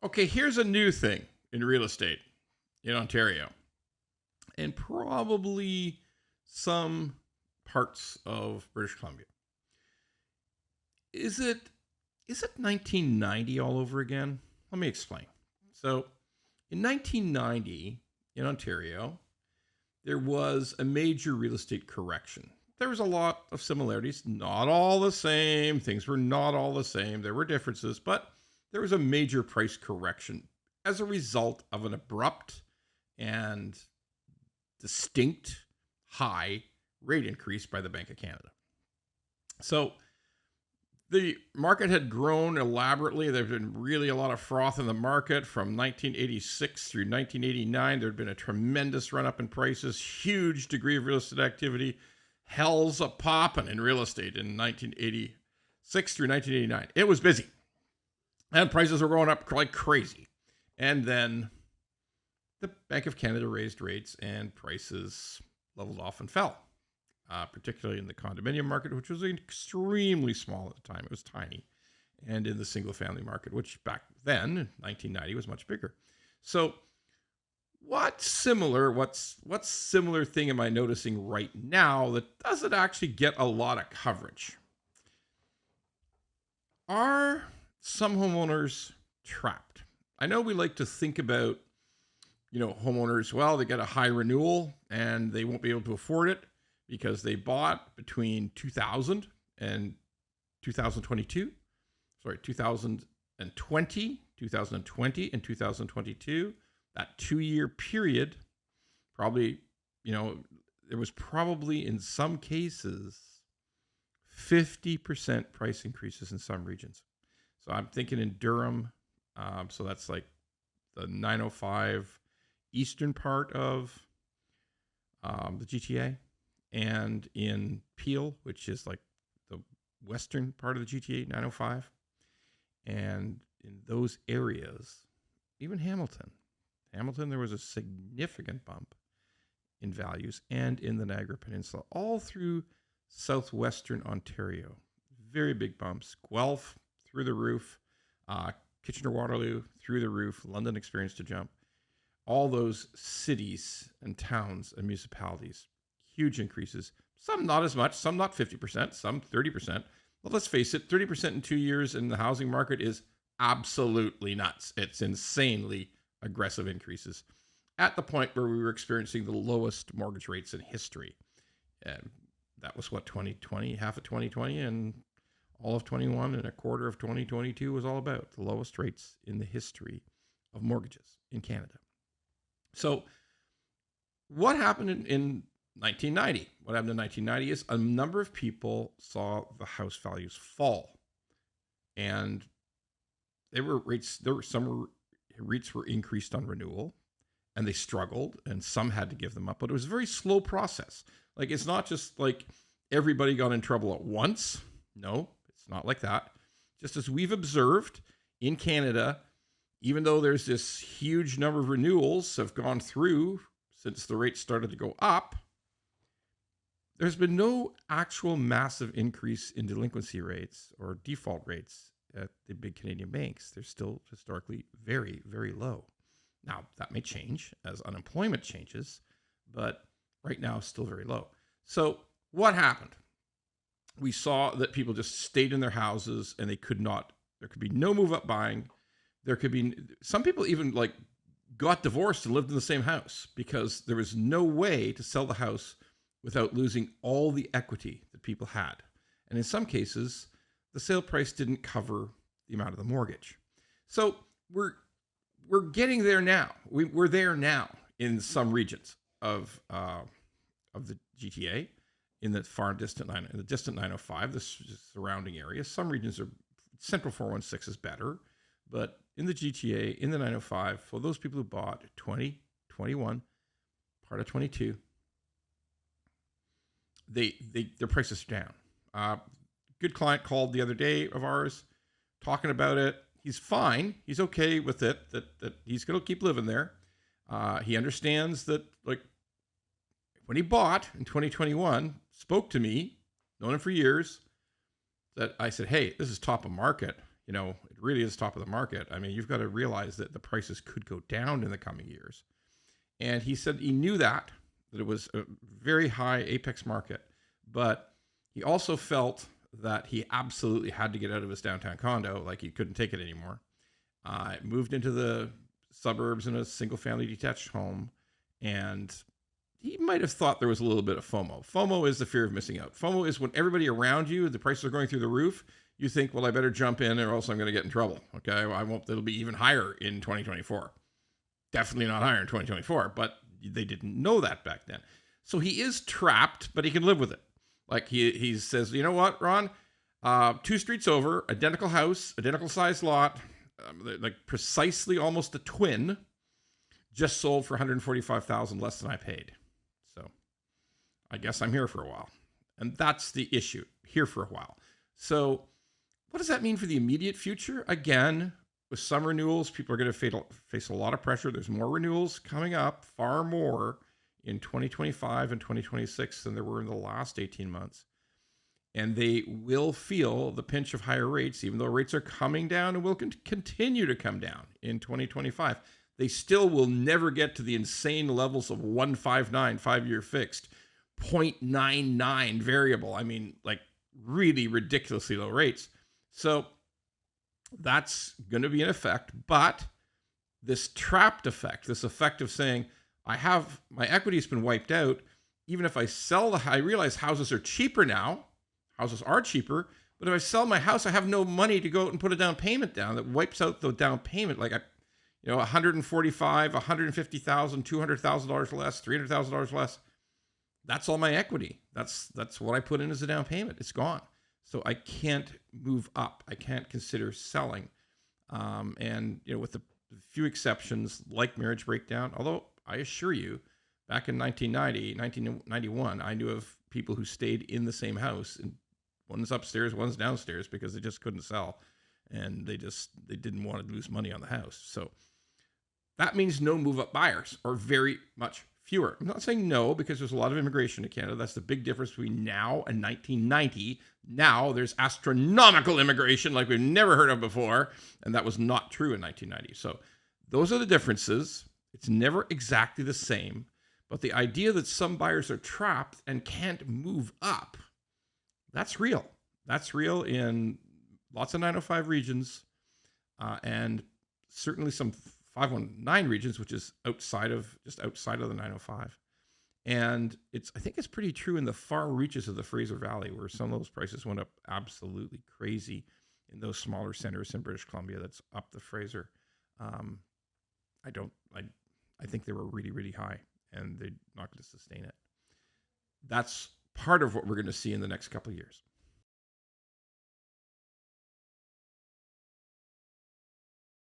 Okay, here's a new thing in real estate in Ontario and probably some parts of British Columbia. Is it is it 1990 all over again? Let me explain. So, in 1990 in Ontario, there was a major real estate correction. There was a lot of similarities, not all the same. Things were not all the same. There were differences, but there was a major price correction as a result of an abrupt and distinct high rate increase by the Bank of Canada. So the market had grown elaborately. There'd been really a lot of froth in the market from 1986 through 1989. There'd been a tremendous run up in prices, huge degree of real estate activity, hell's a popping in real estate in 1986 through 1989. It was busy, and prices were going up like crazy. And then the Bank of Canada raised rates, and prices leveled off and fell. Particularly in the condominium market, which was extremely small at the time. It was tiny. And in the single family market, which back then, in 1990, was much bigger. So what's similar thing am I noticing right now that doesn't actually get a lot of coverage? Are some homeowners trapped? I know we like to think about, homeowners, well, they get a high renewal and they won't be able to afford it, because they bought between 2000 and 2022, 2020 and 2022, that 2-year period, probably, there was probably in some cases 50% price increases in some regions. So I'm thinking in Durham, so that's like the 905 eastern part of the GTA. And in Peel, which is like the western part of the GTA, 905. And in those areas, even Hamilton, there was a significant bump in values, and in the Niagara Peninsula, all through southwestern Ontario. Very big bumps. Guelph, through the roof. Kitchener-Waterloo, through the roof. London experienced a jump. All those cities and towns and municipalities, huge increases. Some not as much, some not 50%, some 30%. But let's face it, 30% in 2 years in the housing market is absolutely nuts. It's insanely aggressive increases at the point where we were experiencing the lowest mortgage rates in history. And that was what 2020, half of 2020, and all of 21 and a quarter of 2022 was all about. The lowest rates in the history of mortgages in Canada. So what happened in 1990. What happened in 1990 is a number of people saw the house values fall, and some rates were increased on renewal, and they struggled, and some had to give them up. But it was a very slow process. Like, it's not just like everybody got in trouble at once. No, it's not like that. Just as we've observed in Canada, even though there's this huge number of renewals have gone through since the rates started to go up, there's been no actual massive increase in delinquency rates or default rates at the big Canadian banks. They're still historically very, very low. Now, that may change as unemployment changes, but right now it's still very low. So what happened? We saw that people just stayed in their houses, and there could be no move up buying. There could be, some people even got divorced and lived in the same house because there was no way to sell the house without losing all the equity that people had. And in some cases, the sale price didn't cover the amount of the mortgage. So we're getting there now. We're there now in some regions of the GTA, in the distant 905, the surrounding areas. Some regions Central 416 is better, but in the GTA, in the 905, for those people who bought 20, 21, part of 22, their prices are down. Good client called the other day of ours, talking about it. He's fine. He's okay with it. That he's going to keep living there. He understands that, when he bought in 2021, spoke to me, known him for years. That I said, hey, this is top of market. it really is top of the market. I mean, you've got to realize that the prices could go down in the coming years. And he said he knew that it was a very high apex market, but he also felt that he absolutely had to get out of his downtown condo, like he couldn't take it anymore. Moved into the suburbs in a single family detached home, and he might have thought there was a little bit of FOMO. FOMO is the fear of missing out. FOMO is when everybody around you, the prices are going through the roof, you think, well, I better jump in or else I'm going to get in trouble. Okay, I won't. It'll be even higher in 2024. Definitely not higher in 2024, but they didn't know that back then. So he is trapped, but he can live with it. Like he says, you know what, Ron? 2 streets over, identical house, identical size lot, like precisely almost a twin, just sold for $145,000 less than I paid. So I guess I'm here for a while. And that's the issue, here for a while. So what does that mean for the immediate future? Again, with some renewals, people are going to face a lot of pressure. There's more renewals coming up, far more in 2025 and 2026 than there were in the last 18 months. And they will feel the pinch of higher rates, even though rates are coming down and will continue to come down in 2025. They still will never get to the insane levels of 159 5-year fixed, 0.99 variable. I mean, like really ridiculously low rates. So that's going to be an effect. But this trapped effect, this effect of saying, my equity's been wiped out. Even if I sell I realize houses are cheaper now. Houses are cheaper. But if I sell my house, I have no money to go out and put a down payment down. That wipes out the down payment. Like, $145,000, $150,000, $200,000 less, $300,000 less. That's all my equity. That's what I put in as a down payment. It's gone. So I can't move up. I can't consider selling. And with the few exceptions like marriage breakdown, although I assure you, back in 1991, I knew of people who stayed in the same house, and one's upstairs, one's downstairs, because they just couldn't sell, and they didn't want to lose money on the house. So that means no move-up buyers, or very much fewer. I'm not saying no, because there's a lot of immigration to Canada. That's the big difference between now and 1990. Now there's astronomical immigration like we've never heard of before, and that was not true in 1990. So those are the differences. It's never exactly the same, but the idea that some buyers are trapped and can't move up, that's real. That's real in lots of 905 regions, and certainly some 519 regions, which is outside of the 905. And I think it's pretty true in the far reaches of the Fraser Valley, where some of those prices went up absolutely crazy in those smaller centers in British Columbia that's up the Fraser. I think they were really, really high, and they're not going to sustain it. That's part of what we're going to see in the next couple of years.